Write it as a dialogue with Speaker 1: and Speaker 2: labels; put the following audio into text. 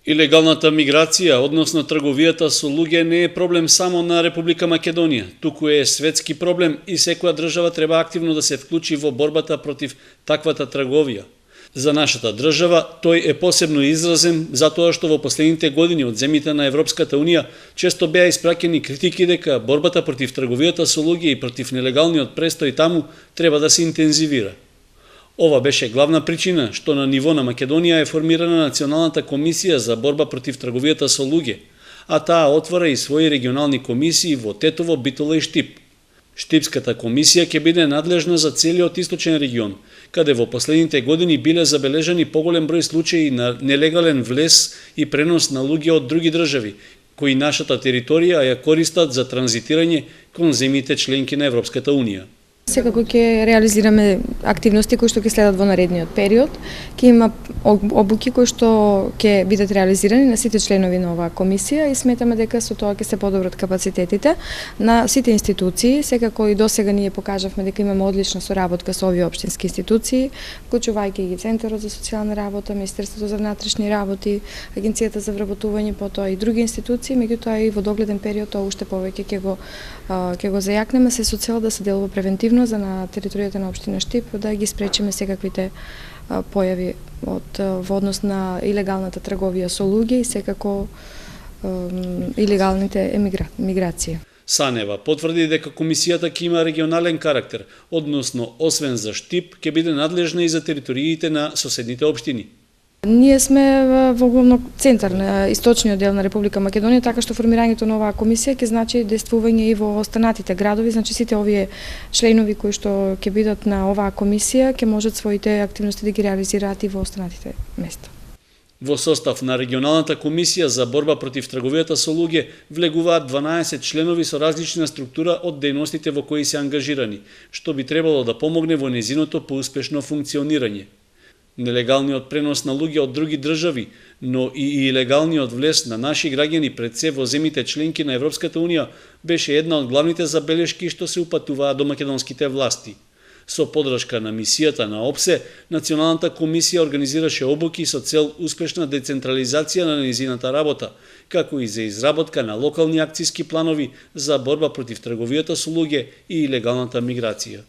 Speaker 1: Илегалната миграција, односно трговијата со луѓе, не е проблем само на Република Македонија, туку е светски проблем и секоја држава треба активно да се вклучи во борбата против таквата трговија. За нашата држава тој е посебно изразен затоа што во последните години од земјите на Европската Унија често беа испраќени критики дека борбата против трговијата со луѓе и против нелегалниот престој таму треба да се интензивира. Ова беше главна причина што на ниво на Македонија е формирана Националната комисија за борба против трговијата со луѓе, а таа отвора и своји регионални комисии во Тетово, Битола и Штип. Штипската комисија ќе биде надлежна за целиот источен регион, каде во последните години биле забележани поголем број случаи на нелегален влез и пренос на луѓе од други држави, кои нашата територија ја користат за транзитирање кон земјите членки на Европската Унија.
Speaker 2: Секако ќе реализираме активности кои што ќе следат во наредниот период. Ќе има обуки кои што ќе бидат реализирани на сите членови на оваа комисија и сметаме дека со тоа ќе се подобрат капацитетите на сите институции. Секако и досега ние покажавме дека имаме одлична соработка со овие општински институции, вклучувајќи ги Центарот за социјална работа, Министерството за внатрешни работи, Агенцијата за вработување, потоа и други институции, меѓутоа и во догледен период тоа уште повеќе ќе го зајакнеме се со цел да се делува превентивно за на територијата на општина Штип да ги спречиме секаквите појави во однос на илегалната трговија со луѓе и секако илегалните миграции.
Speaker 1: Санева потврди дека комисијата ќе има регионален карактер, односно освен за Штип ќе биде надлежна и за териториите на соседните општини.
Speaker 2: Ние сме во главно центар на источниот дел на Република Македонија, така што формирањето на оваа комисија ќе значи действување и во останатите градови, значи сите овие членови кои што ќе бидат на оваа комисија ќе можат своите активности да ги реализираат и во останатите места.
Speaker 1: Во состав на регионалната комисија за борба против трговијата со луѓе влегуваат 12 членови со различна структура од дејностите во кои се ангажирани, што би требало да помогне во нејзиното поуспешно функционирање. Нелегалниот пренос на луѓе од други држави, но и илегалниот влез на наши граѓани пред се во земјите членки на Европската Унија беше една од главните забелешки што се упатуваа до македонските власти. Со подршка на мисијата на ОПСЕ, Националната комисија организираше обуки со цел успешна децентрализација на нејзината работа, како и за изработка на локални акциски планови за борба против трговијата со луѓе и илегалната миграција.